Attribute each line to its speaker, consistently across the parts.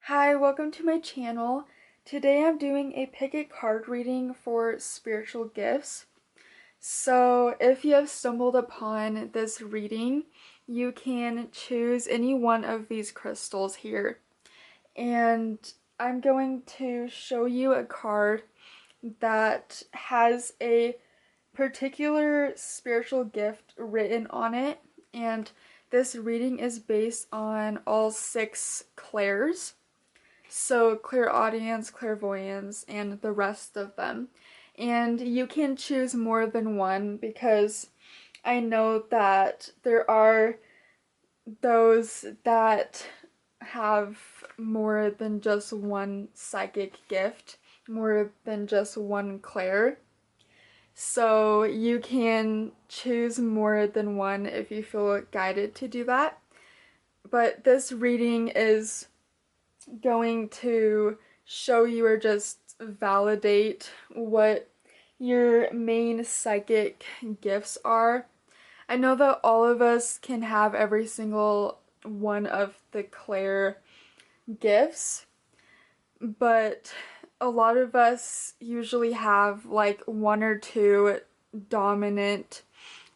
Speaker 1: Hi, welcome to my channel. Today I'm doing a pick a card reading for spiritual gifts. So if you have stumbled upon this reading, you can choose any one of these crystals here. And I'm going to show you a card that has a particular spiritual gift written on it. And this reading is based on all 6 clairs. So clairaudience, clairvoyance, and the rest of them. And you can choose more than one because I know that there are those that have more than just one psychic gift, more than just one clair. So you can choose more than one if you feel guided to do that. But this reading is going to show you or just validate what your main psychic gifts are. I know that all of us can have every single one of the clair gifts, but a lot of us usually have like 1 or 2 dominant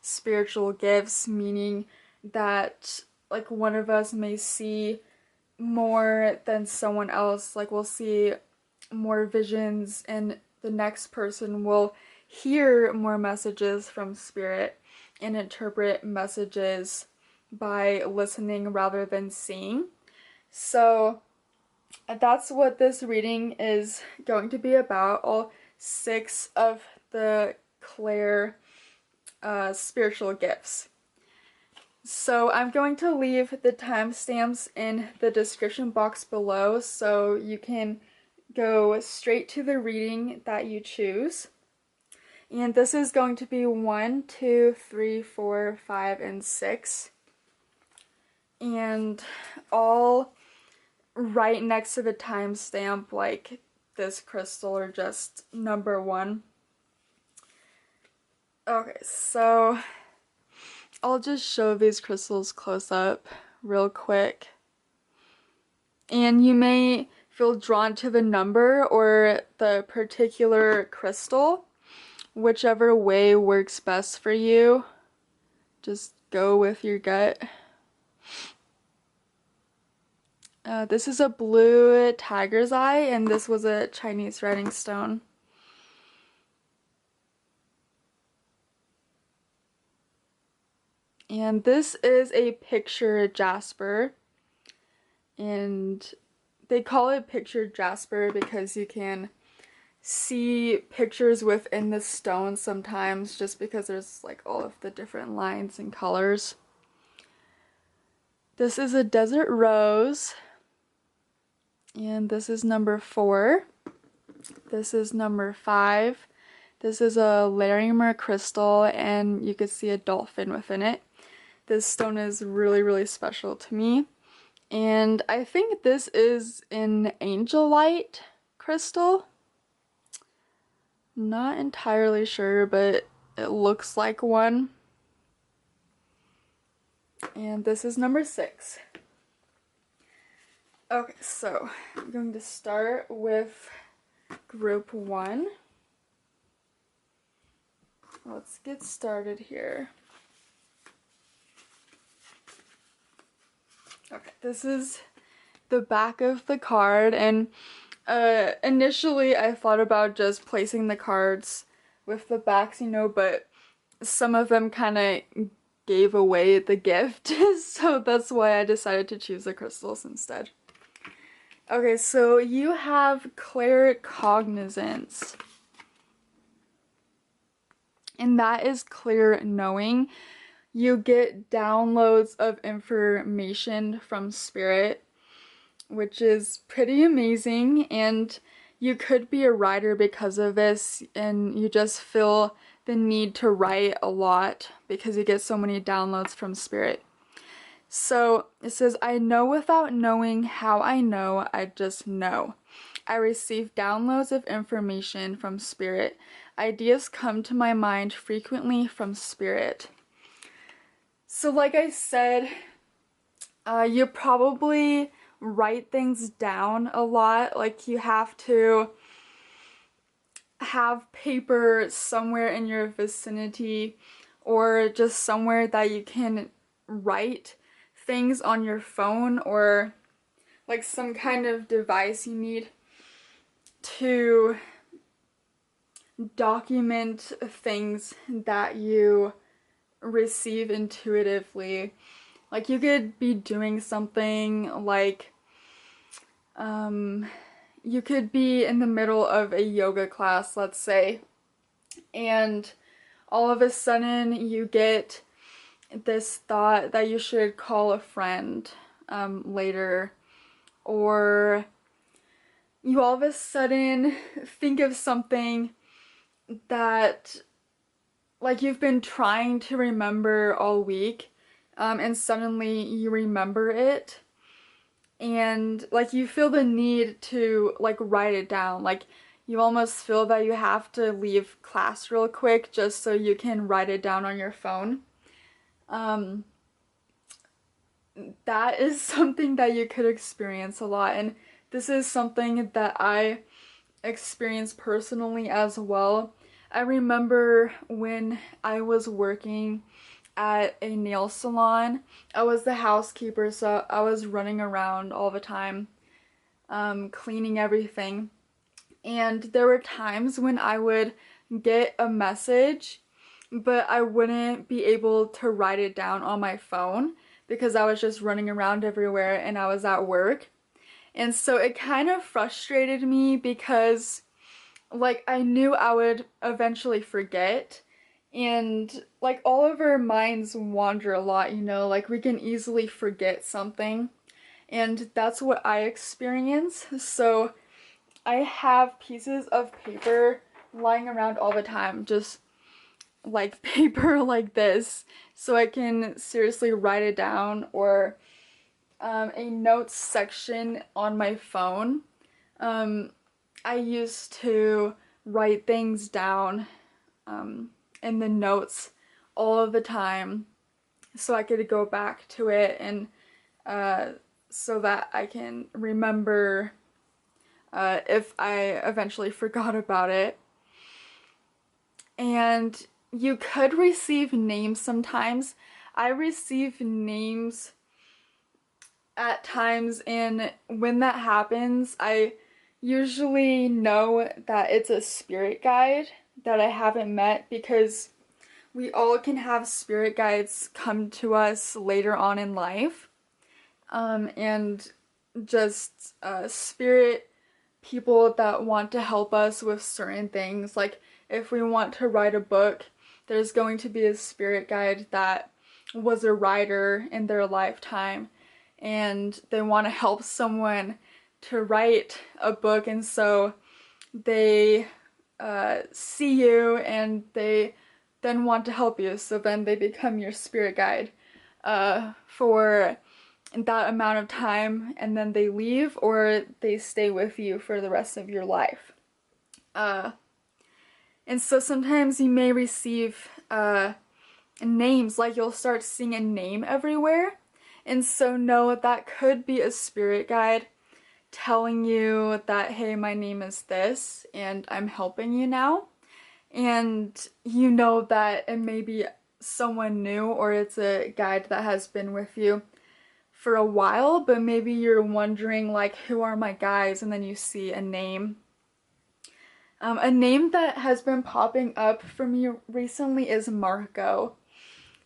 Speaker 1: spiritual gifts, meaning that like one of us may see more than someone else. Like we'll see more visions and the next person will hear more messages from spirit and interpret messages by listening rather than seeing. So that's what this reading is going to be about, all 6 of the clair spiritual gifts. So I'm going to leave the timestamps in the description box below so you can go straight to the reading that you choose. And this is going to be 1, 2, 3, 4, 5, and 6. And all right next to the timestamp, like this crystal, or just number 1. Okay, so I'll just show these crystals close up real quick. And you may feel drawn to the number or the particular crystal, whichever way works best for you. Just go with your gut. This is a blue tiger's eye, and this was a Chinese writing stone. And this is a picture jasper, and they call it picture jasper because you can see pictures within the stone sometimes just because there's like all of the different lines and colors. This is a desert rose, and this is number 4. This is number 5. This is a Larimer crystal, and you could see a dolphin within it. This stone is really, really special to me. And I think this is an angelite crystal. Not entirely sure, but it looks like one. And this is number 6. Okay, so I'm going to start with group 1. Let's get started here. Okay, this is the back of the card, and initially I thought about just placing the cards with the backs, but some of them kind of gave away the gift, so that's why I decided to choose the crystals instead. Okay, so you have claircognizance, and that is clear knowing. You get downloads of information from spirit, which is pretty amazing, and you could be a writer because of this, and you just feel the need to write a lot because you get so many downloads from spirit. So it says, I know without knowing how I know, I just know. I receive downloads of information from spirit. Ideas come to my mind frequently from spirit. So like I said, you probably write things down a lot. Like, you have to have paper somewhere in your vicinity or just somewhere that you can write things on your phone, or like some kind of device you need to document things that you receive intuitively. Like, you could be doing something like, you could be in the middle of a yoga class, let's say, and all of a sudden you get this thought that you should call a friend later, or you all of a sudden think of something that like you've been trying to remember all week, and suddenly you remember it, and like you feel the need to like write it down. Like, you almost feel that you have to leave class real quick just so you can write it down on your phone. That is something that you could experience a lot, and this is something that I experienced personally as well. I remember when I was working at a nail salon, I was the housekeeper, so I was running around all the time, cleaning everything. And there were times when I would get a message, but I wouldn't be able to write it down on my phone because I was just running around everywhere and I was at work. And so it kind of frustrated me because like I knew I would eventually forget, and like all of our minds wander a lot, you know, like we can easily forget something, and that's what I experience. So I have pieces of paper lying around all the time, just like paper like this, so I can seriously write it down, or a notes section on my phone. I used to write things down in the notes all of the time so I could go back to it, and so that I can remember if I eventually forgot about it. And you could receive names sometimes. I receive names at times, and when that happens, I usually know that it's a spirit guide that I haven't met, because we all can have spirit guides come to us later on in life, and just spirit people that want to help us with certain things. Like, if we want to write a book, there's going to be a spirit guide that was a writer in their lifetime, and they want to help someone to write a book, and so they see you and they then want to help you, so then they become your spirit guide for that amount of time, and then they leave, or they stay with you for the rest of your life. And so sometimes you may receive names, like you'll start seeing a name everywhere, and so know that could be a spirit guide telling you that, hey, my name is this, and I'm helping you now. And you know that it may be someone new, or it's a guide that has been with you for a while, but maybe you're wondering, like, who are my guides? And then you see a name. A name that has been popping up for me recently is Marco.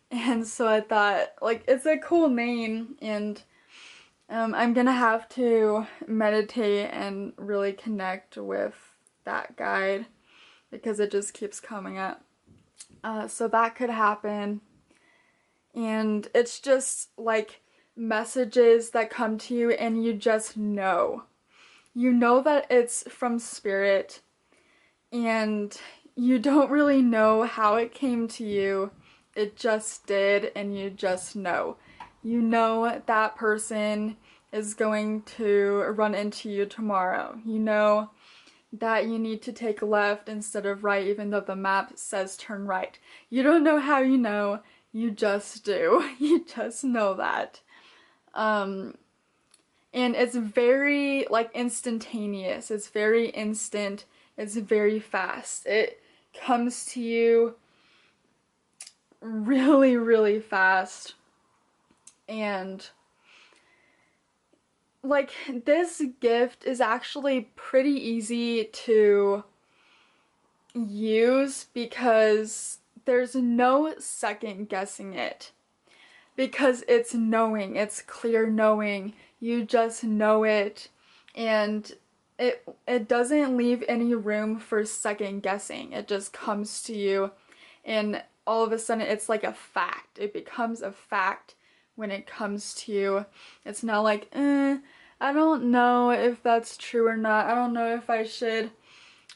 Speaker 1: And so I thought, like, it's a cool name, and I'm gonna have to meditate and really connect with that guide, because it just keeps coming up. So that could happen. And it's just like messages that come to you, and you just know. You know that it's from spirit, and you don't really know how it came to you. It just did, and you just know. You know that person is going to run into you tomorrow. You know that you need to take left instead of right, even though the map says turn right. You don't know how you know, you just do. You just know that. And it's very like instantaneous. It's very instant. It's very fast. It comes to you really, really fast. And like this gift is actually pretty easy to use because there's no second guessing it. Because it's knowing, it's clear knowing. You just know it, and it doesn't leave any room for second guessing. It just comes to you, and all of a sudden it's like a fact. It becomes a fact when it comes to you. It's not like, I don't know if that's true or not. I don't know if I should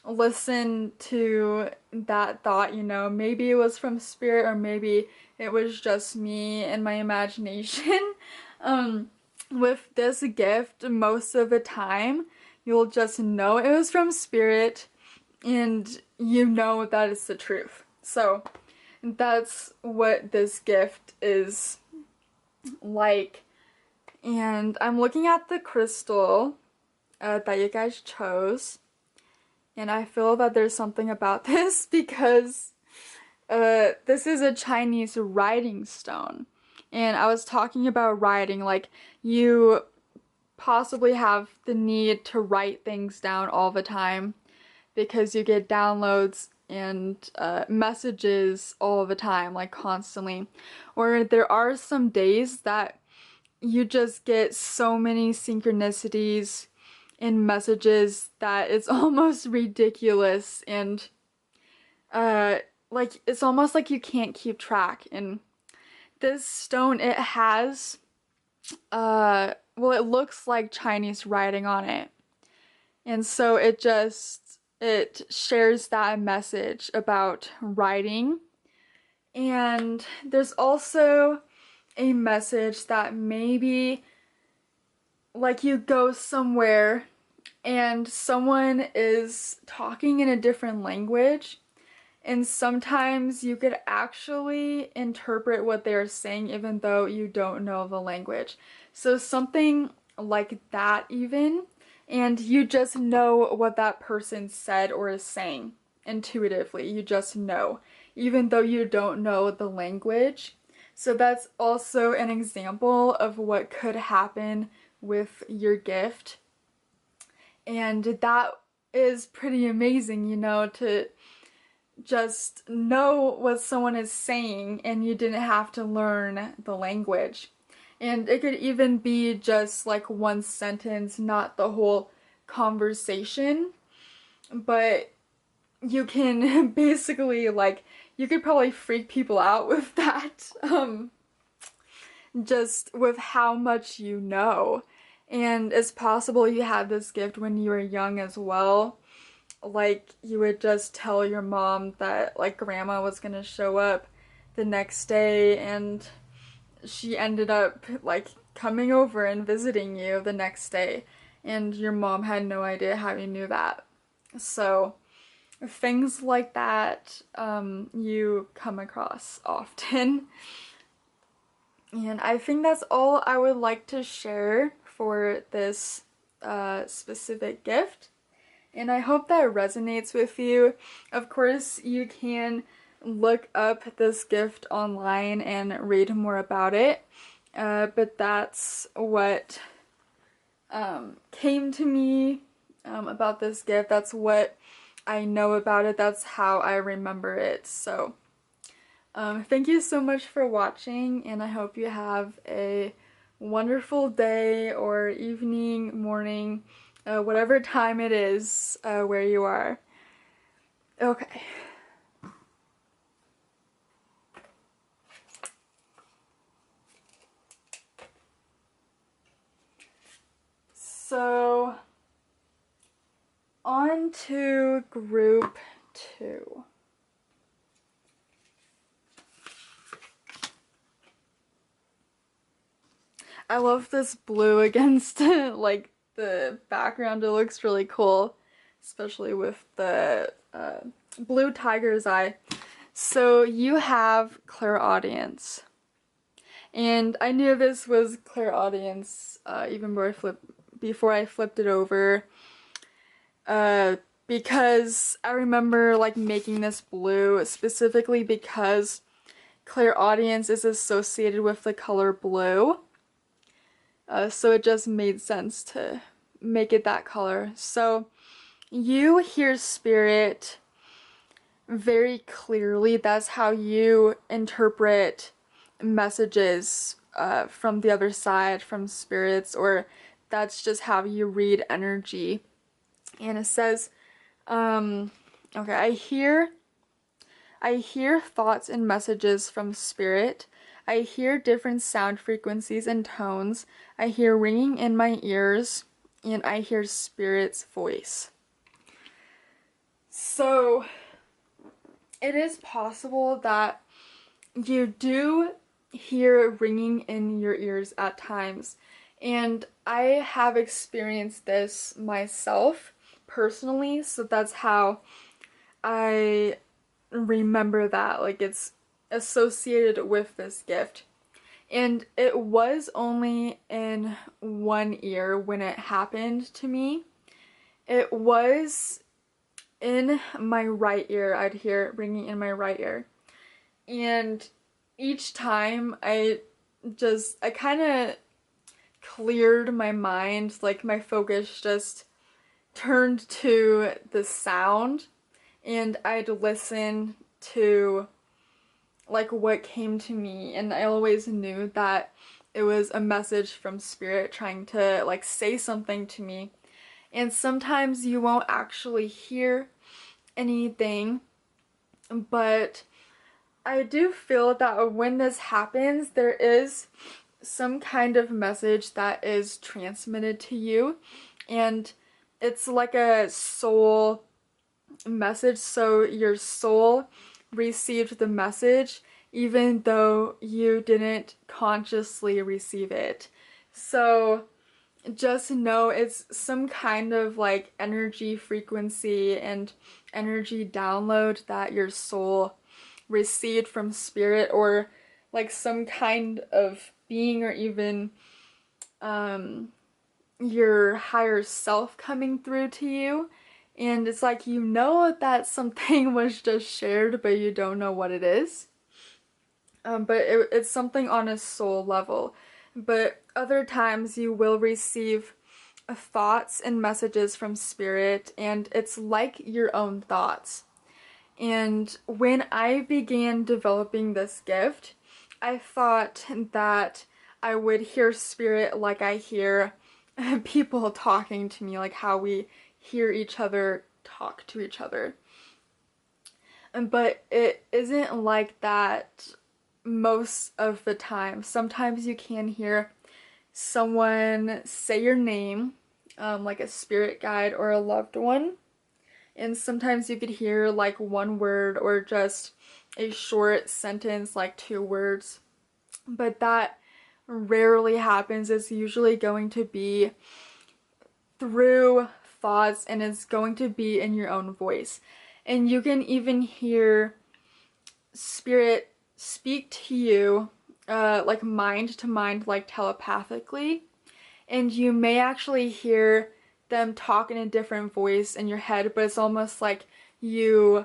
Speaker 1: listen to that thought, you know. Maybe it was from spirit, or maybe it was just me and my imagination. With this gift, most of the time, you'll just know it was from spirit, and you know that it's the truth. So that's what this gift is like. And I'm looking at the crystal that you guys chose, and I feel that there's something about this because this is a Chinese writing stone. And I was talking about writing, like you possibly have the need to write things down all the time because you get downloads and messages all the time, like constantly. Or there are some days that you just get so many synchronicities in messages that it's almost ridiculous, and like it's almost like you can't keep track. And this stone, it has well, it looks like Chinese writing on it, and so it shares that message about writing. And there's also a message that maybe like you go somewhere and someone is talking in a different language, and sometimes you could actually interpret what they're saying even though you don't know the language. So something like that even, and you just know what that person said or is saying intuitively. You just know, even though you don't know the language. So that's also an example of what could happen with your gift. And that is pretty amazing, you know, to just know what someone is saying and you didn't have to learn the language. And it could even be just like one sentence, not the whole conversation. But you can basically, like, you could probably freak people out with that. Just with how much you know. And it's possible you had this gift when you were young as well. Like, you would just tell your mom that, like, grandma was gonna show up the next day, and she ended up, like, coming over and visiting you the next day, and your mom had no idea how you knew that. So, things like that, you come across often. And I think that's all I would like to share for this specific gift. And I hope that resonates with you. Of course, you can look up this gift online and read more about it. But that's what came to me about this gift. That's what I know about it. That's how I remember it. So thank you so much for watching, and I hope you have a wonderful day or evening, morning, whatever time it is where you are. Okay. So, on to group 2. I love this blue against like the background. It looks really cool, especially with the blue tiger's eye. So you have clairaudience, And I knew this was clairaudience even before I flipped it over, because I remember like making this blue specifically because clairaudience is associated with the color blue. So it just made sense to make it that color. So you hear spirit very clearly. That's how you interpret messages from the other side, from spirits, or that's just how you read energy. And it says, okay, I hear thoughts and messages from spirit. I hear different sound frequencies and tones. I hear ringing in my ears, and I hear spirit's voice. So it is possible that you do hear ringing in your ears at times, and I have experienced this myself personally, so that's how I remember that, like it's associated with this gift. And it was only in one ear when it happened to me. It was in my right ear. I'd hear it ringing in my right ear. And each time I kind of cleared my mind, like my focus just turned to the sound, and I'd listen to like what came to me, and I always knew that it was a message from spirit trying to like say something to me. And sometimes you won't actually hear anything, but I do feel that when this happens, there is some kind of message that is transmitted to you, and it's like a soul message. So your soul received the message even though you didn't consciously receive it. So just know it's some kind of like energy frequency and energy download that your soul received from spirit, or like some kind of being, or even your higher self coming through to you. And it's like, you know that something was just shared, but you don't know what it is. But it's something on a soul level. But other times you will receive thoughts and messages from spirit, and it's like your own thoughts. And when I began developing this gift, I thought that I would hear spirit like I hear people talking to me, like how we hear each other talk to each other. But it isn't like that most of the time. Sometimes you can hear someone say your name, like a spirit guide or a loved one. And sometimes you could hear like one word or just a short sentence, like 2 words. But that rarely happens. It's usually going to be through thoughts, and it's going to be in your own voice. And you can even hear spirit speak to you like mind to mind, like telepathically. And you may actually hear them talk in a different voice in your head, but it's almost like you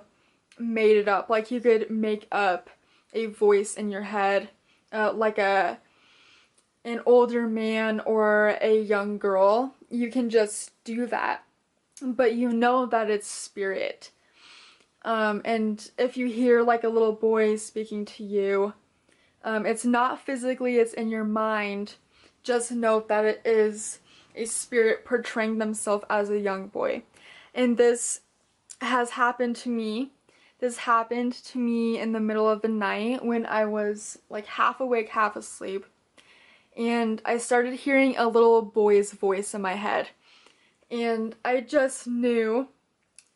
Speaker 1: made it up. Like you could make up a voice in your head, like an older man or a young girl. You can just do that, but you know that it's spirit. And if you hear like a little boy speaking to you, it's not physically, it's in your mind. Just know that it is a spirit portraying themselves as a young boy. And this has happened to me. This happened to me in the middle of the night when I was like half awake, half asleep. And I started hearing a little boy's voice in my head. And I just knew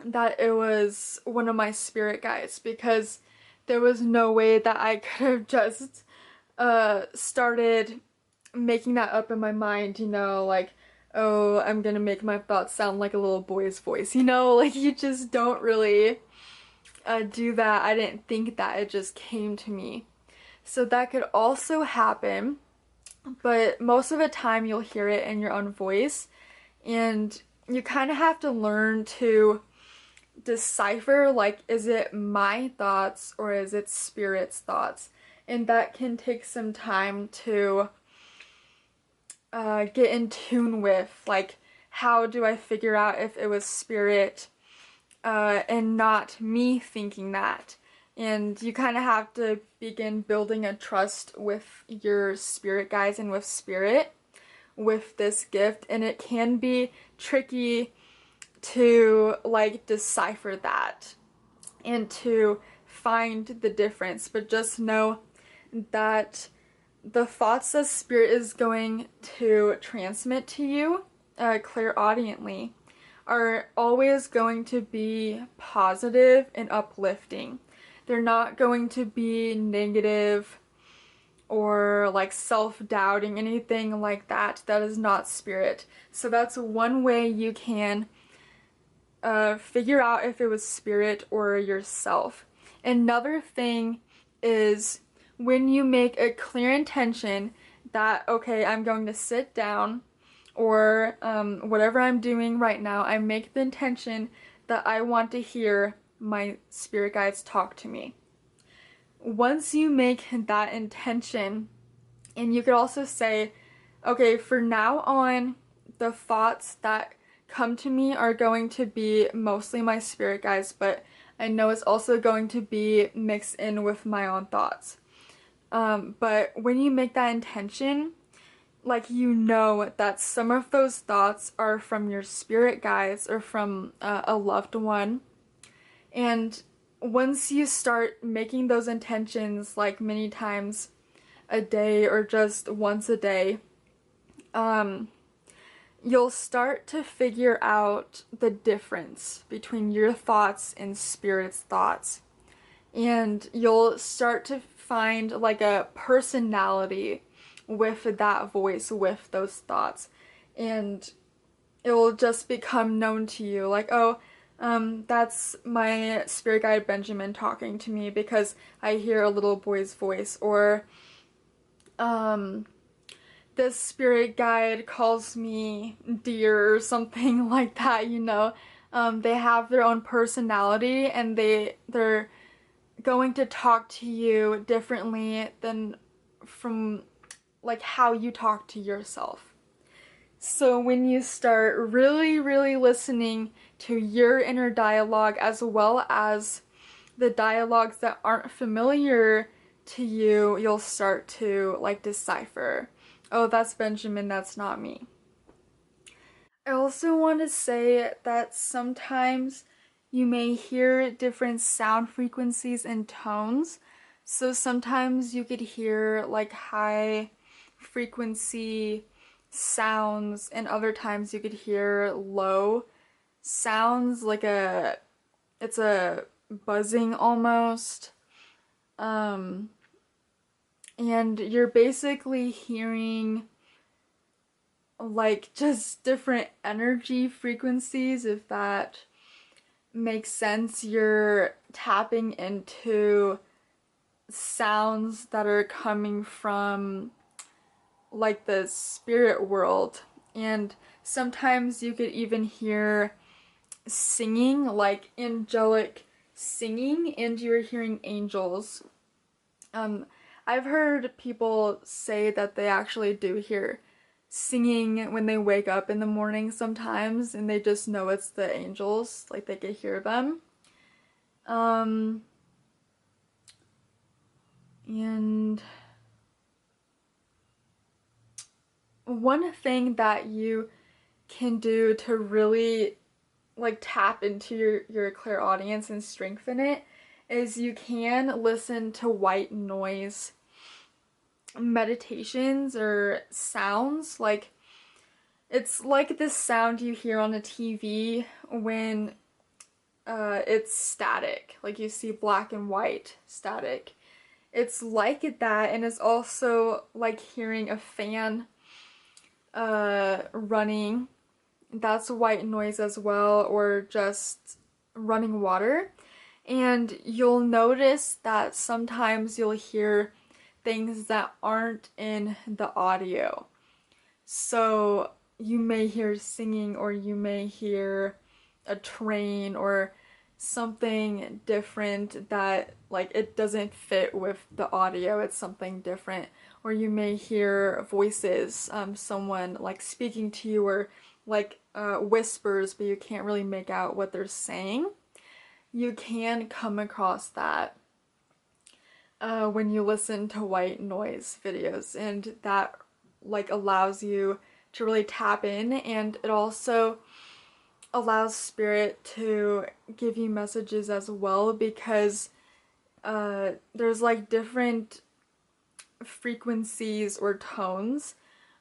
Speaker 1: that it was one of my spirit guides, because there was no way that I could have just started making that up in my mind, you know, like, oh, I'm gonna make my thoughts sound like a little boy's voice, you know, like you just don't really do that. I didn't think that, it just came to me. So that could also happen, but most of the time you'll hear it in your own voice, and you kind of have to learn to decipher, like, is it my thoughts or is it spirit's thoughts? And that can take some time to get in tune with, like, how do I figure out if it was spirit and not me thinking that? And you kind of have to begin building a trust with your spirit guides and with spirit with this gift, and it can be tricky to like decipher that and to find the difference, but just know that the thoughts that spirit is going to transmit to you clairaudiently are always going to be positive and uplifting. They're not going to be negative or like self-doubting, anything like that. That is not spirit. So that's one way you can figure out if it was spirit or yourself. Another thing is when you make a clear intention that, okay, I'm going to sit down, or whatever I'm doing right now, I make the intention that I want to hear my spirit guides talk to me. Once you make that intention, and you could also say, okay, for now on, the thoughts that come to me are going to be mostly my spirit guides, but I know it's also going to be mixed in with my own thoughts. But when you make that intention, like, you know that some of those thoughts are from your spirit guides or from a loved one. And once you start making those intentions like many times a day or just once a day, you'll start to figure out the difference between your thoughts and spirit's thoughts. And you'll start to find like a personality with that voice, with those thoughts. And it will just become known to you, like, oh, that's my spirit guide Benjamin talking to me because I hear a little boy's voice, or this spirit guide calls me dear, or something like that, you know. They have their own personality, and they're going to talk to you differently than from like how you talk to yourself. So when you start really, really listening to your inner dialogue, as well as the dialogues that aren't familiar to you, you'll start to like decipher, oh, that's Benjamin, that's not me. I also want to say that sometimes you may hear different sound frequencies and tones. So sometimes you could hear like high frequency sounds, and other times you could hear low sounds, like it's a buzzing almost. And you're basically hearing like just different energy frequencies, if that makes sense. You're tapping into sounds that are coming from like the spirit world, and sometimes you could even hear singing, like angelic singing, and you're hearing angels. I've heard people say that they actually do hear singing when they wake up in the morning sometimes, and they just know it's the angels, like they could hear them. And one thing that you can do to really like tap into your clairaudience and strengthen it is you can listen to white noise meditations or sounds. Like, it's like this sound you hear on a TV when it's static, like you see black and white static. It's like that, and it's also like hearing a fan running. That's white noise as well, or just running water. And you'll notice that sometimes you'll hear things that aren't in the audio. So you may hear singing, or you may hear a train or something different that like it doesn't fit with the audio, it's something different. Or you may hear voices, someone like speaking to you, or like whispers, but you can't really make out what they're saying. You can come across that when you listen to white noise videos, and that like allows you to really tap in, and it also allows spirit to give you messages as well, because there's like different frequencies or tones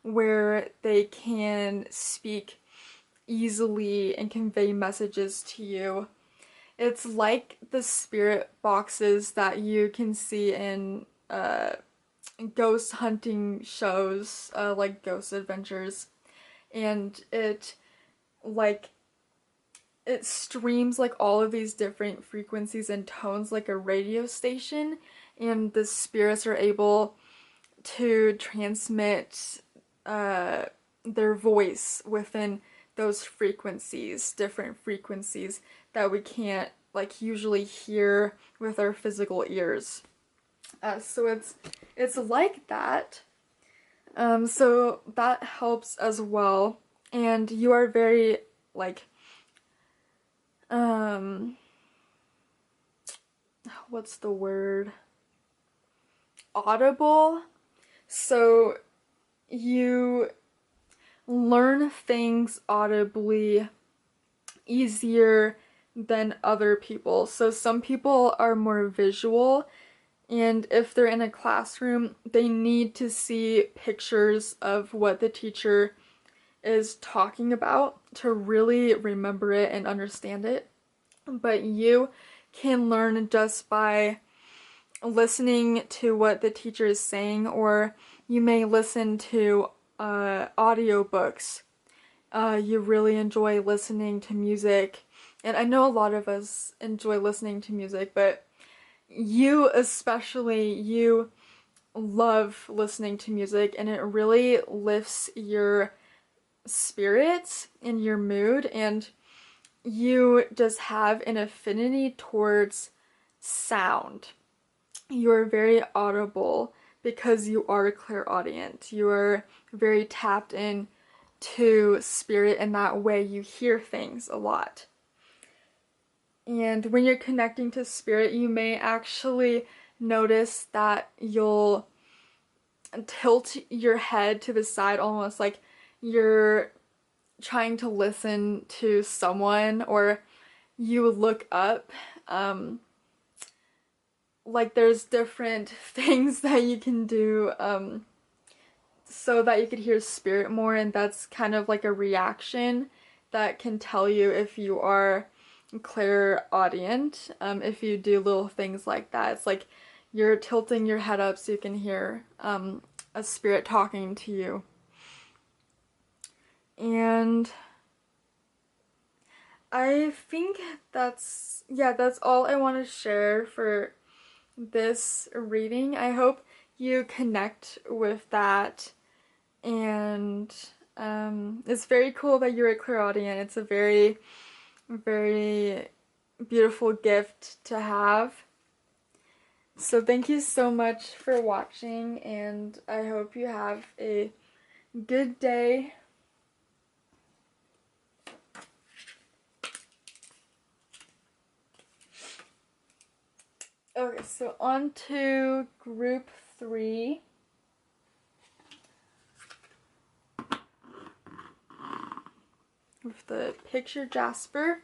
Speaker 1: where they can speak easily and convey messages to you. It's like the spirit boxes that you can see in ghost hunting shows, like Ghost Adventures, and it streams like all of these different frequencies and tones like a radio station, and the spirits are able to transmit their voice within those frequencies, different frequencies that we can't like usually hear with our physical ears. So it's like that. So that helps as well, and you are very like what's the word? Audible. So you learn things audibly easier than other people. So some people are more visual, and if they're in a classroom, they need to see pictures of what the teacher is talking about to really remember it and understand it. But you can learn just by listening to what the teacher is saying, or you may listen to audiobooks. You really enjoy listening to music, and I know a lot of us enjoy listening to music, but you especially, you love listening to music, and it really lifts your spirits and your mood, and you just have an affinity towards sound. You are very audible because you are a clairaudient. You are very tapped in to spirit in that way. You hear things a lot. And when you're connecting to spirit, you may actually notice that you'll tilt your head to the side, almost like you're trying to listen to someone, or you look up. Like there's different things that you can do so that you could hear spirit more, and that's kind of like a reaction that can tell you if you are clairaudient. If you do little things like that, it's like you're tilting your head up so you can hear a spirit talking to you. And I think that's all I want to share for this reading. I hope you connect with that, and it's very cool that you're a clairaudient. It's a very, very beautiful gift to have. So thank you so much for watching, and I hope you have a good day. Okay, so on to group 3. With the picture Jasper.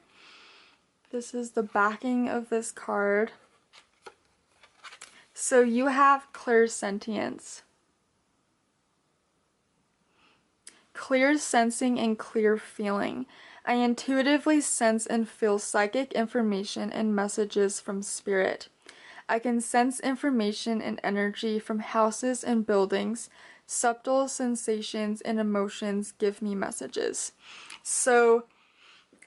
Speaker 1: This is the backing of this card. So you have clairsentience. Clear sensing and clear feeling. I intuitively sense and feel psychic information and messages from spirit. I can sense information and energy from houses and buildings. Subtle sensations and emotions give me messages. So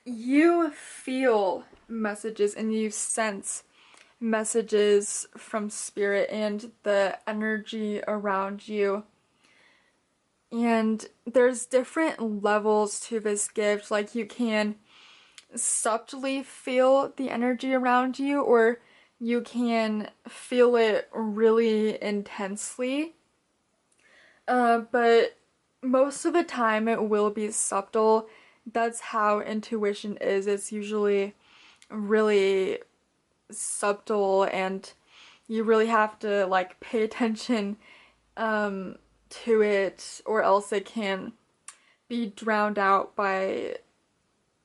Speaker 1: you feel messages and you sense messages from spirit and the energy around you. And there's different levels to this gift. Like, you can subtly feel the energy around you, or you can feel it really intensely. But most of the time it will be subtle. That's how intuition is. It's usually really subtle, and you really have to like pay attention to it, or else it can be drowned out by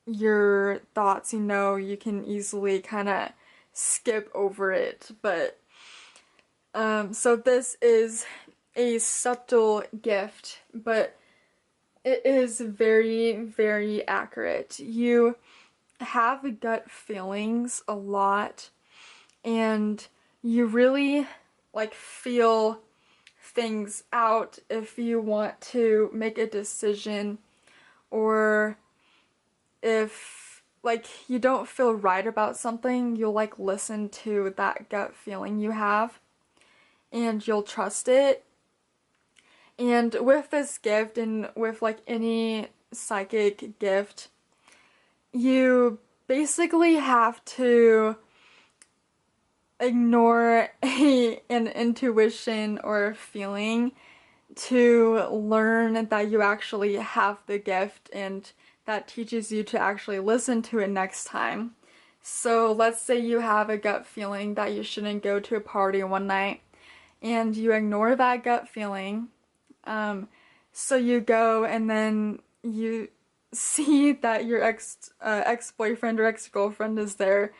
Speaker 1: your thoughts. You can easily kind of skip over it. But so this is a subtle gift, but it is very, very accurate. You have gut feelings a lot, and you really like feel things out if you want to make a decision, or if like you don't feel right about something, you'll like listen to that gut feeling you have and you'll trust it. And with this gift, and with like any psychic gift, you basically have to ignore an intuition or a feeling to learn that you actually have the gift, and that teaches you to actually listen to it next time. So let's say you have a gut feeling that you shouldn't go to a party one night, and you ignore that gut feeling. So you go, and then you see that your ex-boyfriend or ex-girlfriend is there,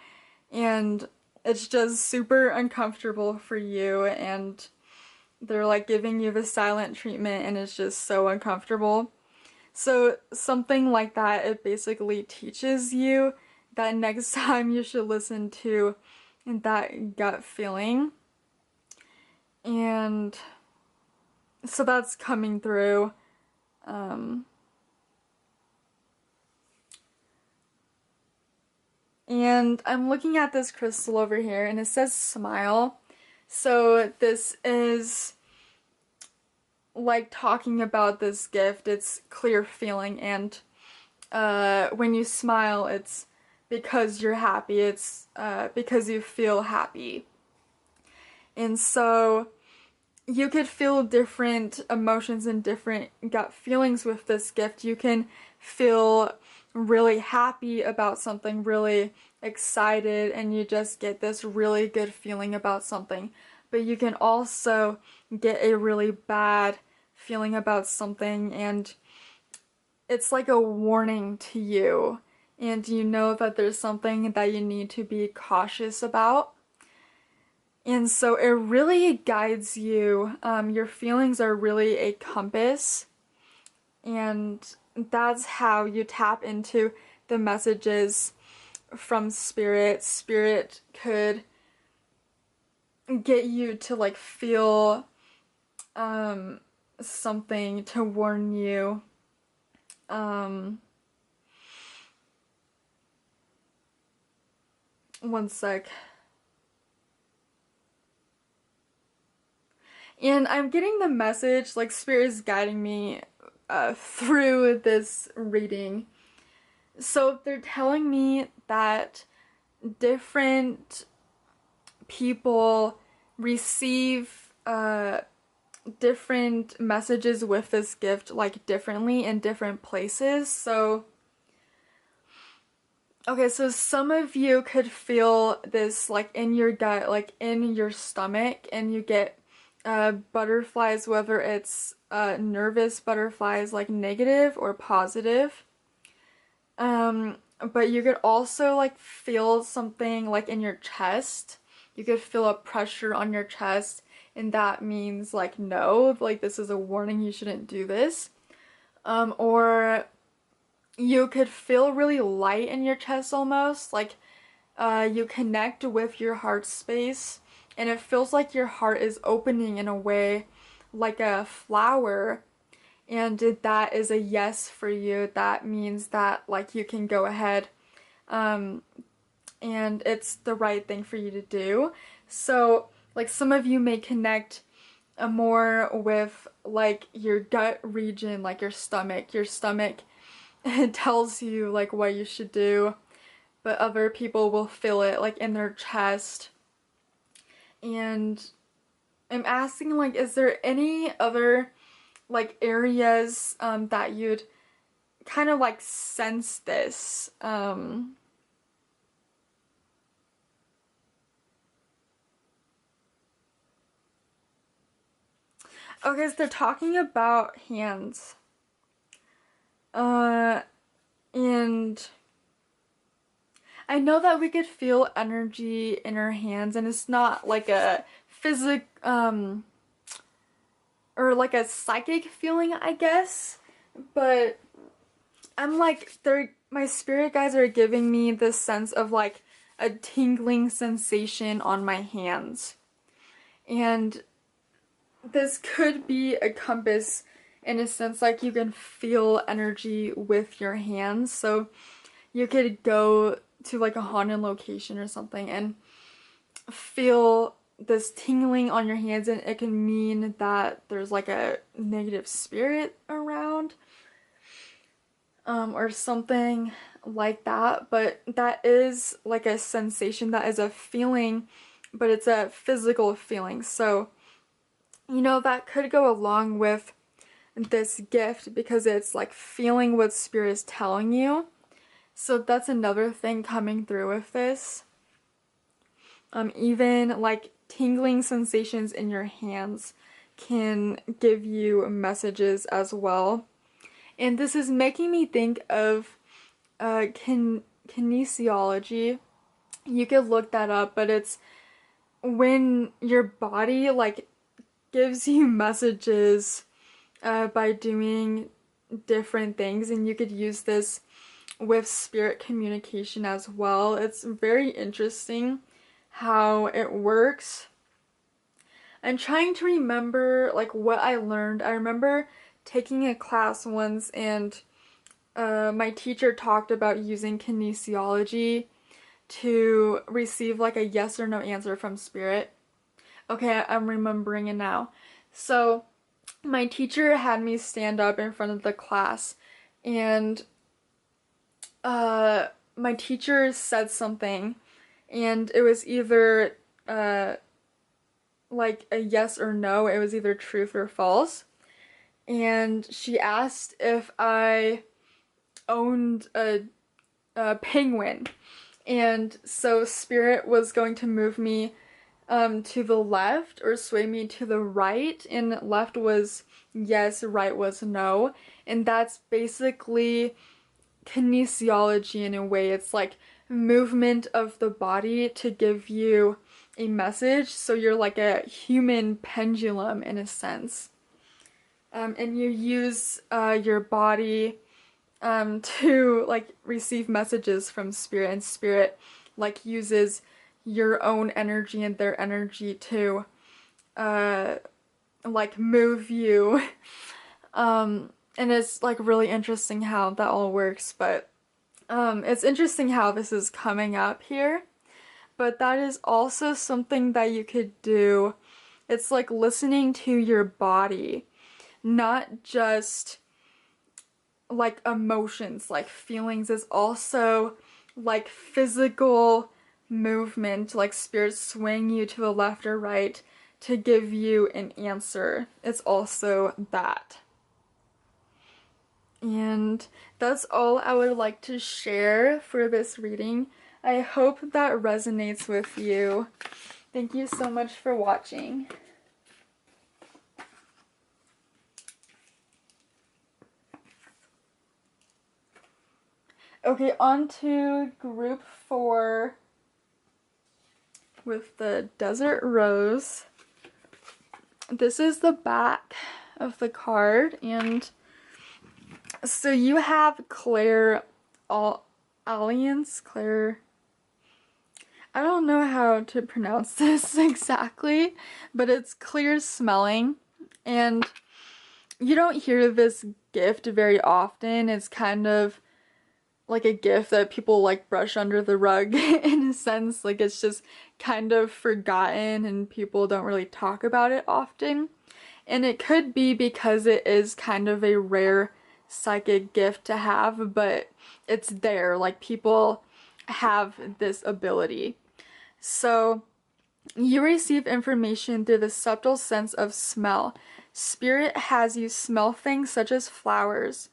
Speaker 1: and it's just super uncomfortable for you, and they're like giving you the silent treatment, and it's just so uncomfortable. So something like that, it basically teaches you that next time you should listen to that gut feeling. And so that's coming through. And I'm looking at this crystal over here, and it says smile. So this is like talking about this gift. It's clear feeling, and when you smile, it's because you're happy. It's because you feel happy. And so you could feel different emotions and different gut feelings with this gift. You can feel really happy about something, really excited, and you just get this really good feeling about something. But you can also get a really bad feeling about something, and it's like a warning to you, and you know that there's something that you need to be cautious about. And so it really guides you. Your feelings are really a compass, and that's how you tap into the messages from spirit. Spirit could get you to like feel something to warn you. One sec. And I'm getting the message, like spirit is guiding me through this reading. So they're telling me that different people receive different messages with this gift like differently in different places. So okay, so some of you could feel this like in your gut, like in your stomach, and you get butterflies, whether it's nervous butterflies, like negative or positive. But you could also like feel something like in your chest. You could feel a pressure on your chest, and that means like no, like this is a warning, you shouldn't do this. Or you could feel really light in your chest, almost like you connect with your heart space, and it feels like your heart is opening in a way like a flower. And that is a yes for you. That means that like you can go ahead and it's the right thing for you to do. So like some of you may connect more with like your gut region, like your stomach. Your stomach it tells you like what you should do, but other people will feel it like in their chest. And I'm asking, like, is there any other like areas that you'd kind of like sense this? Okay, so they're talking about hands. And I know that we could feel energy in our hands, and it's not like a or like a psychic feeling, I guess. But I'm like, my spirit guides are giving me this sense of like a tingling sensation on my hands. And this could be a compass in a sense, like you can feel energy with your hands. So you could go to like a haunted location or something and feel this tingling on your hands, and it can mean that there's like a negative spirit around or something like that. But that is like a sensation, that is a feeling, but it's a physical feeling. So you know, that could go along with this gift because it's like feeling what spirit is telling you. So that's another thing coming through with this. Even like tingling sensations in your hands can give you messages as well. And this is making me think of kinesiology. You could look that up, but it's when your body like gives you messages by doing different things, and you could use this with spirit communication as well. It's very interesting how it works. I'm trying to remember like what I learned. I remember taking a class once, and my teacher talked about using kinesiology to receive like a yes or no answer from spirit. Okay, I'm remembering it now. So my teacher had me stand up in front of the class, and my teacher said something, and it was either like a yes or no. It was either truth or false. And she asked if I owned a penguin. And so spirit was going to move me to the left or sway me to the right, and left was yes, right was no. And that's basically kinesiology in a way. It's like movement of the body to give you a message. So you're like a human pendulum in a sense. And you use your body to like receive messages from spirit, and spirit like uses your own energy and their energy to like move you. And it's like really interesting how that all works, but it's interesting how this is coming up here. But that is also something that you could do. It's like listening to your body, not just like emotions, like feelings, is also like physical movement, like spirit swaying you to the left or right to give you an answer. It's also that. And that's all I would like to share for this reading. I hope that resonates with you. Thank you so much for watching. Okay, on to group 4 with the Desert Rose. This is the back of the card, and so you have clairalience, I don't know how to pronounce this exactly, but it's clear smelling, and you don't hear this gift very often. It's kind of like a gift that people like brush under the rug in a sense. Like it's just kind of forgotten and people don't really talk about it often. And it could be because it is kind of a rare psychic gift to have, but it's there. Like people have this ability. So you receive information through the subtle sense of smell. Spirit has you smell things such as flowers.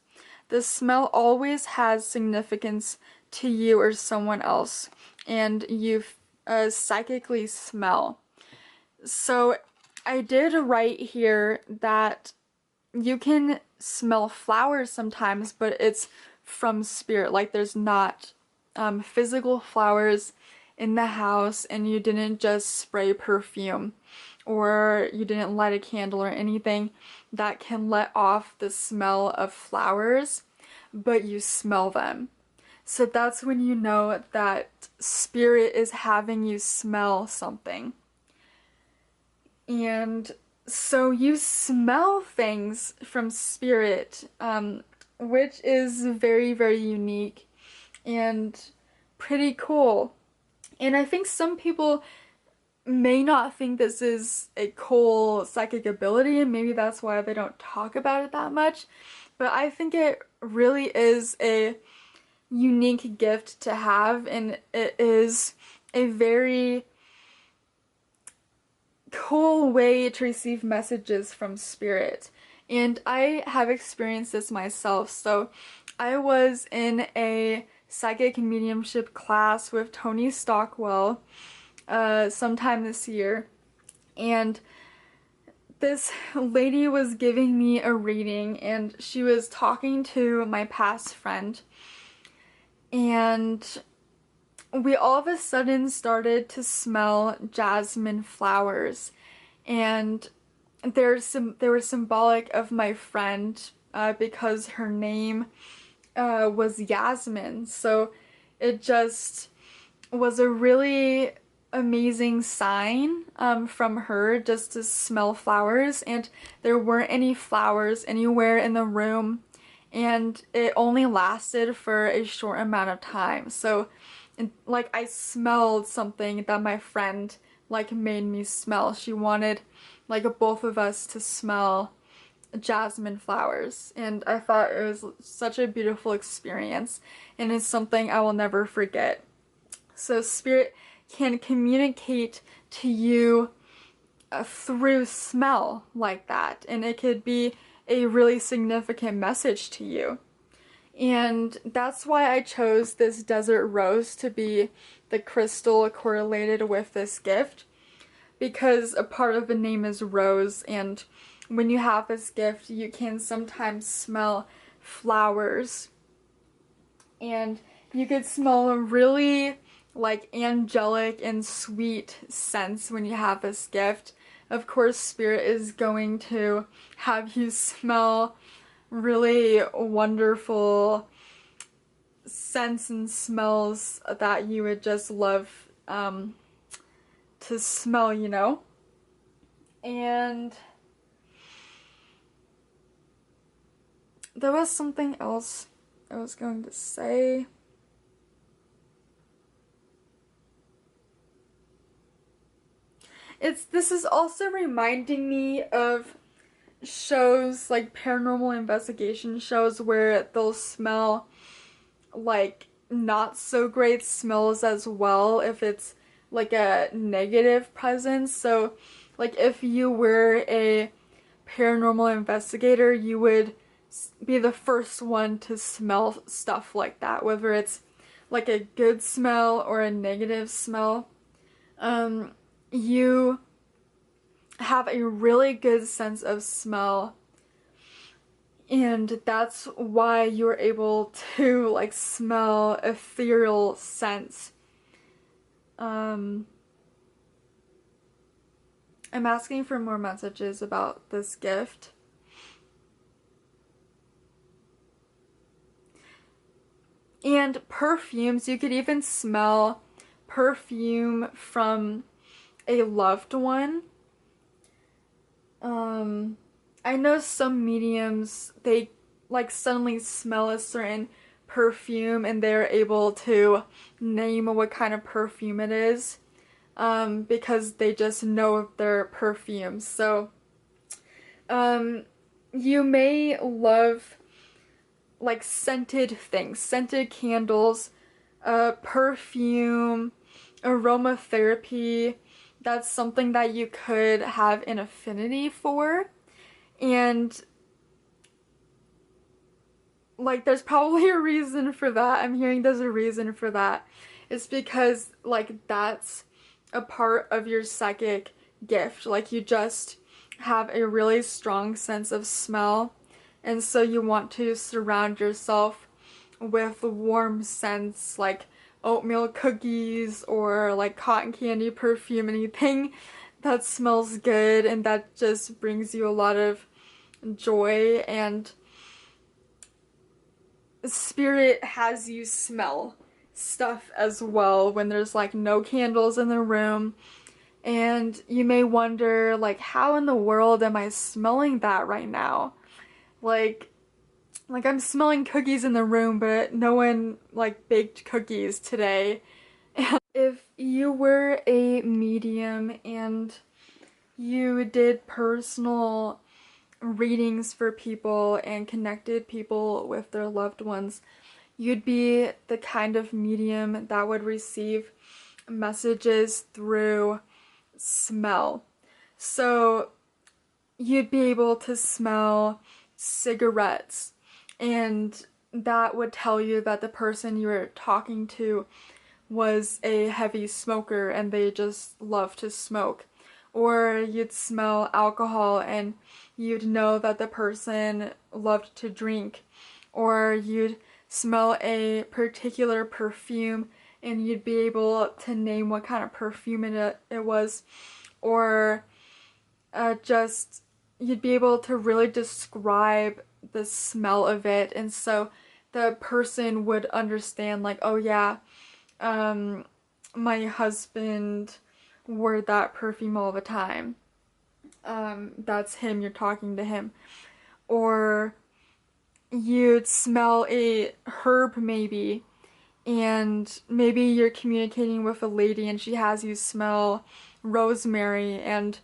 Speaker 1: The smell always has significance to you or someone else, and you psychically smell. So I did write here that you can smell flowers sometimes, but it's from spirit. Like there's not physical flowers in the house, and you didn't just spray perfume or you didn't light a candle or anything that can let off the smell of flowers, but you smell them. So that's when you know that spirit is having you smell something. And so you smell things from spirit, which is very, very unique and pretty cool. And I think some people may not think this is a cool psychic ability, and maybe that's why they don't talk about it that much. But I think it really is a unique gift to have, and it is a very cool way to receive messages from spirit. And I have experienced this myself. So I was in a psychic mediumship class with Tony Stockwell sometime this year, and this lady was giving me a reading, and she was talking to my past friend, and we all of a sudden started to smell jasmine flowers, and they were symbolic of my friend because her name was Yasmin. So it just was a really amazing sign from her just to smell flowers, and there weren't any flowers anywhere in the room, and it only lasted for a short amount of time. So like I smelled something that my friend like made me smell. She wanted like both of us to smell jasmine flowers, and I thought it was such a beautiful experience, and it's something I will never forget. So spirit can communicate to you through smell like that, and it could be a really significant message to you. And that's why I chose this desert rose to be the crystal correlated with this gift, because a part of the name is rose, and when you have this gift you can sometimes smell flowers, and you could smell a really like angelic and sweet scents when you have this gift. Of course, spirit is going to have you smell really wonderful scents and smells that you would just love to smell, you know? And there was something else I was going to say. This is also reminding me of shows like paranormal investigation shows where they'll smell like not so great smells as well if it's like a negative presence. So like if you were a paranormal investigator, you would be the first one to smell stuff like that, whether it's like a good smell or a negative smell. You have a really good sense of smell, and that's why you're able to like smell ethereal scents. I'm asking for more messages about this gift. And perfumes, you could even smell perfume from a loved one. I know some mediums, they like suddenly smell a certain perfume and they're able to name what kind of perfume it is, because they just know their perfumes. So you may love like scented things, scented candles, perfume, aromatherapy. That's something that you could have an affinity for. And like there's probably a reason for that. I'm hearing there's a reason for that. It's because like that's a part of your psychic gift. Like you just have a really strong sense of smell, and so you want to surround yourself with warm scents like oatmeal cookies or like cotton candy perfume, anything that smells good and that just brings you a lot of joy. And spirit has you smell stuff as well when there's like no candles in the room. And you may wonder, like, how in the world am I smelling that right now? Like I'm smelling cookies in the room, but no one like baked cookies today. And if you were a medium and you did personal readings for people and connected people with their loved ones, you'd be the kind of medium that would receive messages through smell. So you'd be able to smell cigarettes, and that would tell you that the person you were talking to was a heavy smoker and they just love to smoke. Or you'd smell alcohol and you'd know that the person loved to drink. Or you'd smell a particular perfume and you'd be able to name what kind of perfume it was. Or just you'd be able to really describe the smell of it, and so the person would understand, like, oh yeah, my husband wore that perfume all the time. That's him, you're talking to him. Or you'd smell a herb maybe, and maybe you're communicating with a lady and she has you smell rosemary, and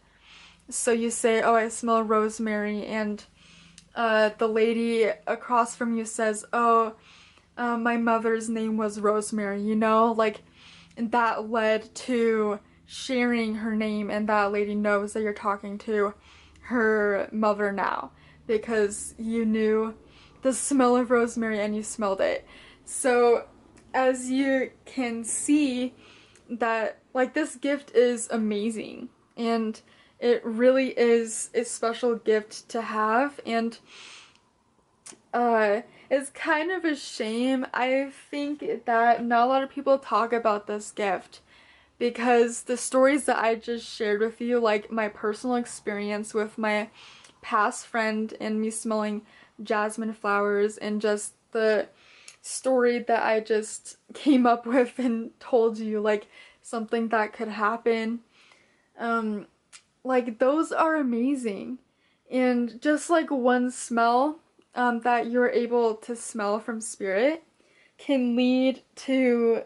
Speaker 1: so you say, oh, I smell rosemary, and the lady across from you says, oh, my mother's name was Rosemary, you know? Like, that led to sharing her name, and that lady knows that you're talking to her mother now because you knew the smell of rosemary and you smelled it. So as you can see, that like this gift is amazing, and it really is a special gift to have. And it's kind of a shame, I think, that not a lot of people talk about this gift, because the stories that I just shared with you, like my personal experience with my past friend and me smelling jasmine flowers, and just the story that I just came up with and told you, like something that could happen, like those are amazing. And just like one smell that you're able to smell from spirit can lead to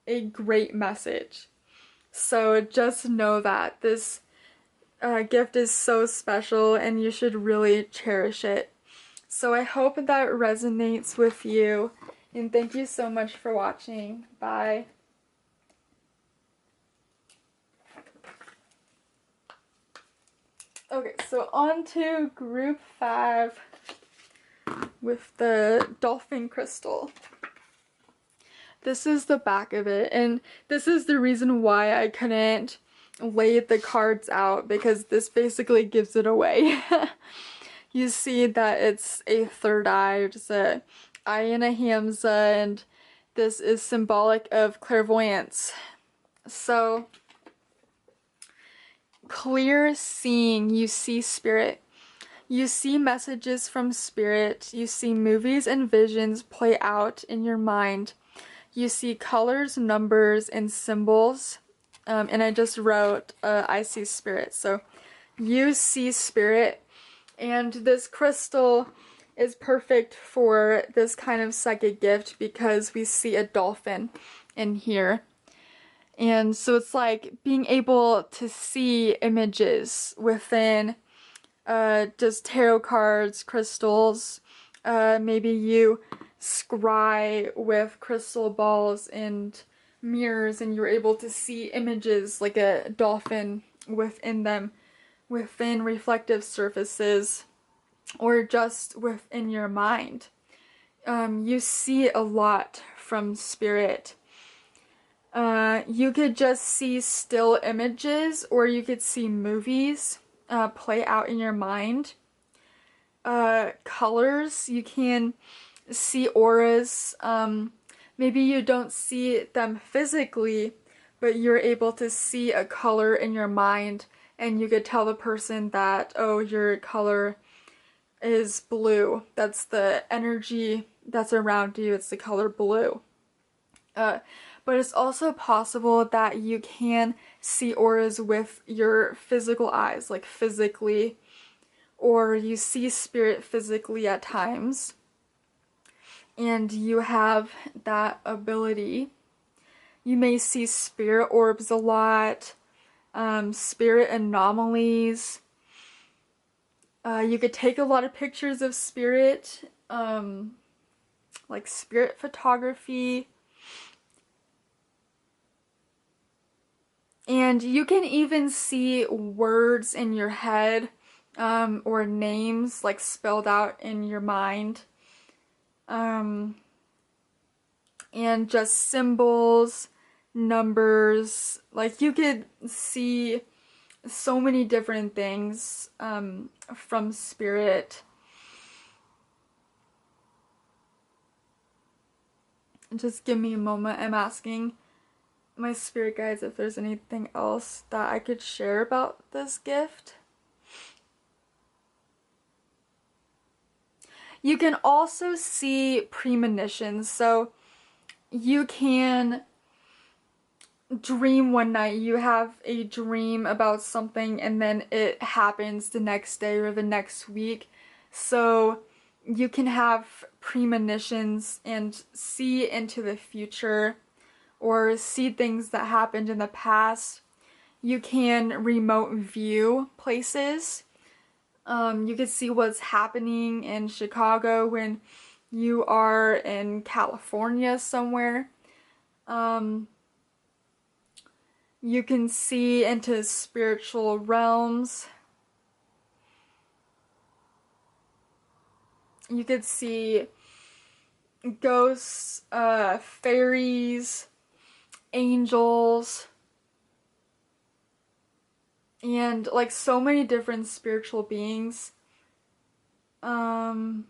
Speaker 1: a great message. So just know that this gift is so special and you should really cherish it. So I hope that resonates with you, and thank you so much for watching. Bye. Okay, so on to group 5 with the dolphin crystal. This is the back of it, and this is the reason why I couldn't lay the cards out, because this basically gives it away. You see that it's a third eye, just a eye and a hamza, and this is symbolic of clairvoyance. So, clear seeing, you see spirit. You see messages from spirit. You see movies and visions play out in your mind. You see colors, numbers, and symbols. And I just wrote, I see spirit. So you see spirit. And this crystal is perfect for this kind of psychic gift because we see a dolphin in here. And so it's like being able to see images within just tarot cards, crystals. Maybe you scry with crystal balls and mirrors and you're able to see images like a dolphin within them, within reflective surfaces, or just within your mind. You see a lot from spirit. You could just see still images, or you could see movies play out in your mind. Colors, you can see auras. Maybe you don't see them physically, but you're able to see a color in your mind, and you could tell the person that, oh, your color is blue. That's the energy that's around you. It's the color blue. But it's also possible that you can see auras with your physical eyes, like physically, or you see spirit physically at times, and you have that ability. You may see spirit orbs a lot, spirit anomalies. You could take a lot of pictures of spirit, like spirit photography. And you can even see words in your head, or names like spelled out in your mind. And just symbols, numbers. Like you could see so many different things from spirit. Just give me a moment. I'm asking my spirit guides if there's anything else that I could share about this gift. You can also see premonitions, so you can dream one night, you have a dream about something and then it happens the next day or the next week. So you can have premonitions and see into the future, or see things that happened in the past. You can remote view places. You can see what's happening in Chicago when you are in California somewhere. You can see into spiritual realms. You could see ghosts, fairies, angels, and like so many different spiritual beings. Like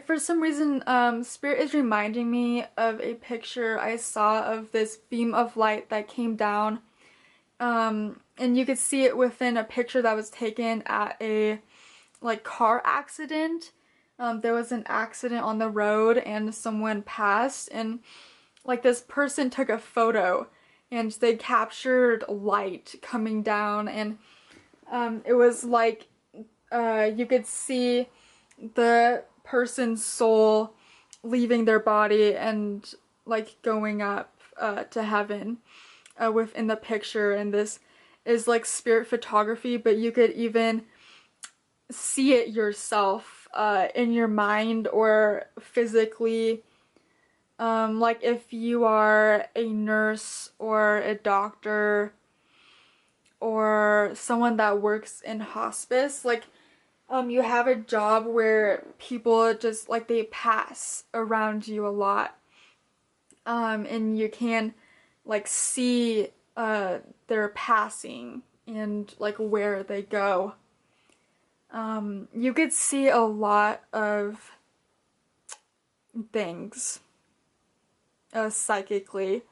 Speaker 1: for some reason, spirit is reminding me of a picture I saw of this beam of light that came down. And you could see it within a picture that was taken at a like car accident. There was an accident on the road and someone passed, and like this person took a photo and they captured light coming down, and it was like you could see the person's soul leaving their body and like going up to heaven within the picture. And this is like spirit photography, but you could even see it yourself in your mind or physically. Like if you are a nurse or a doctor or someone that works in hospice, like you have a job where people just like they pass around you a lot, and you can like see their passing and like where they go. You could see a lot of things psychically,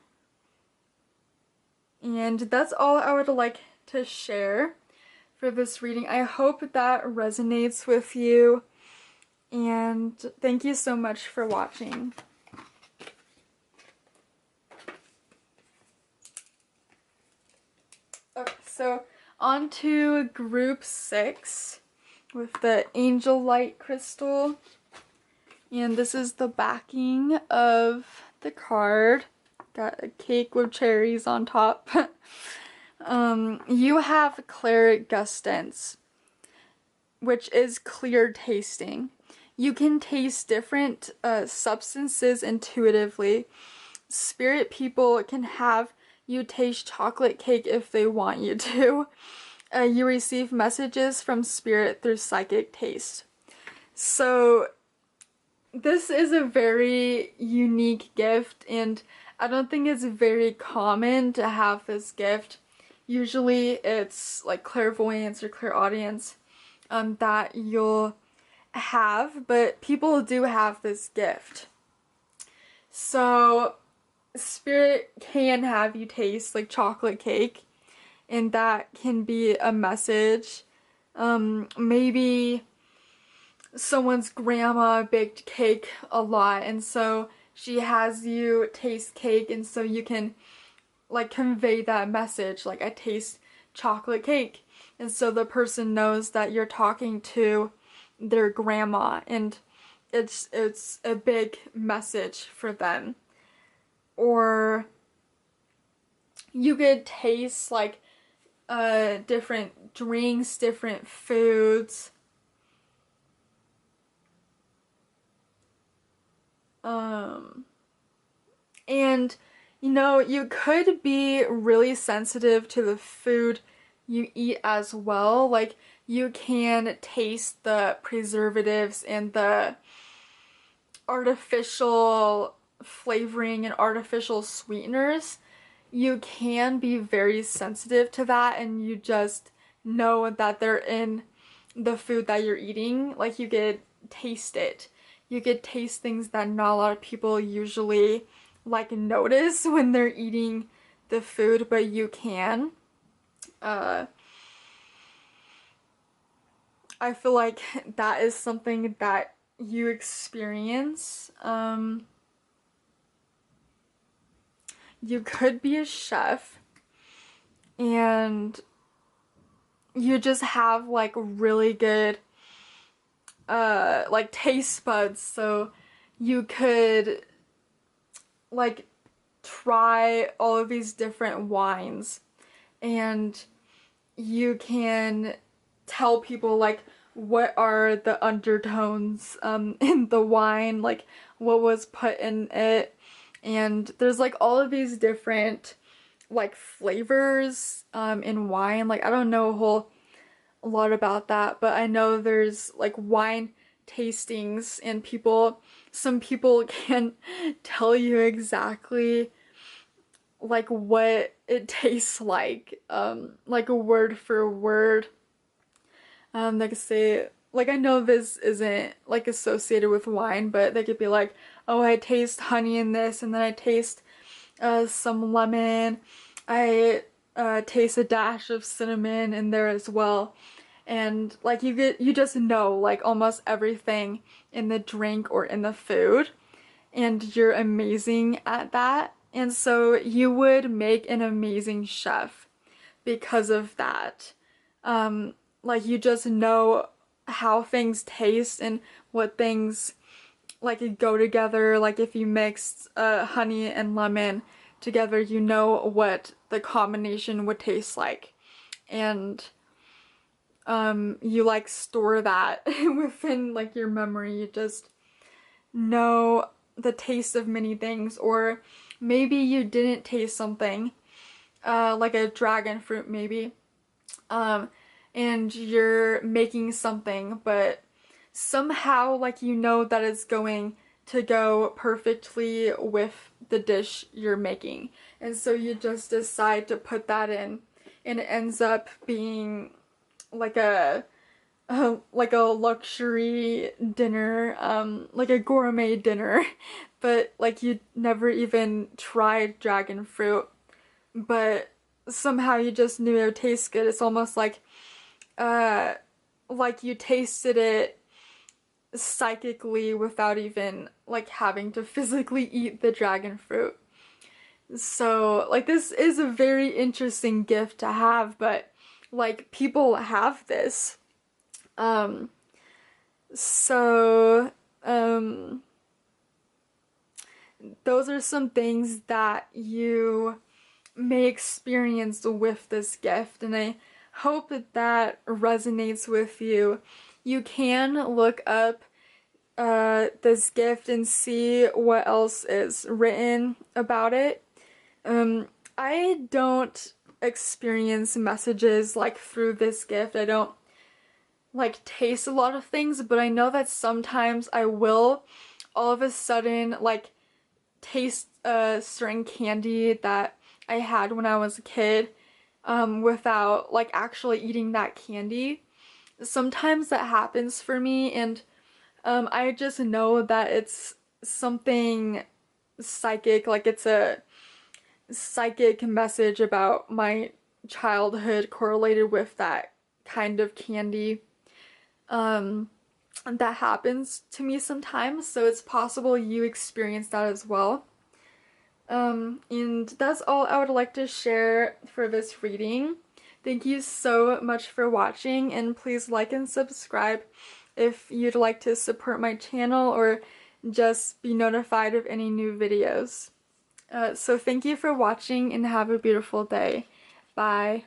Speaker 1: and that's all I would like to share for this reading. I hope that resonates with you, and thank you so much for watching. Okay, so on to group 6, with the angel light crystal. And this is the backing of the card. Got a cake with cherries on top. You have clairgustance, which is clear tasting. You can taste different substances intuitively. Spirit people can have you taste chocolate cake if they want you to. You receive messages from spirit through psychic taste. So this is a very unique gift, and I don't think it's very common to have this gift. Usually it's like clairvoyance or clairaudience that you'll have, but people do have this gift. So spirit can have you taste like chocolate cake, and that can be a message. Maybe someone's grandma baked cake a lot, and so she has you taste cake, and so you can like convey that message, like I taste chocolate cake, and so the person knows that you're talking to their grandma, and it's a big message for them. Or you could taste like different drinks, different foods. And you know, you could be really sensitive to the food you eat as well. Like you can taste the preservatives and the artificial flavoring and artificial sweeteners. You can be very sensitive to that, and you just know that they're in the food that you're eating. Like you could taste it. You could taste things that not a lot of people usually like notice when they're eating the food, but you can. I feel like that is something that you experience. You could be a chef, and you just have like really good like taste buds, so you could like try all of these different wines, and you can tell people like what are the undertones in the wine, like what was put in it. And there's like all of these different like flavors in wine. Like I don't know a lot about that, but I know there's like wine tastings, and some people can tell you exactly like what it tastes like a word for word. They could say, like, I know this isn't like associated with wine, but they could be like, oh, I taste honey in this, and then I taste some lemon, I taste a dash of cinnamon in there as well. And like you just know like almost everything in the drink or in the food, and you're amazing at that. And so you would make an amazing chef because of that. Like you just know how things taste and what things like go together. Like if you mixed honey and lemon together, you know what the combination would taste like. And you like store that within like your memory. You just know the taste of many things. Or maybe you didn't taste something like a dragon fruit maybe, and you're making something, but somehow like you know that it's going to go perfectly with the dish you're making, and so you just decide to put that in, and it ends up being like a luxury dinner, like a gourmet dinner, but like you never even tried dragon fruit, but somehow you just knew it would taste good. It's almost like you tasted it psychically without even like having to physically eat the dragon fruit. So like this is a very interesting gift to have, but like people have this, Um, so, um, those are some things that you may experience with this gift, and I hope that that resonates with you. You can look up this gift and see what else is written about it. I don't experience messages like through this gift. I don't like taste a lot of things, but I know that sometimes I will all of a sudden like taste a certain candy that I had when I was a kid without like actually eating that candy. Sometimes that happens for me, and I just know that it's something psychic, like it's a psychic message about my childhood correlated with that kind of candy. That happens to me sometimes, so it's possible you experience that as well. And that's all I would like to share for this reading. Thank you so much for watching, and please like and subscribe if you'd like to support my channel or just be notified of any new videos. So thank you for watching and have a beautiful day. Bye.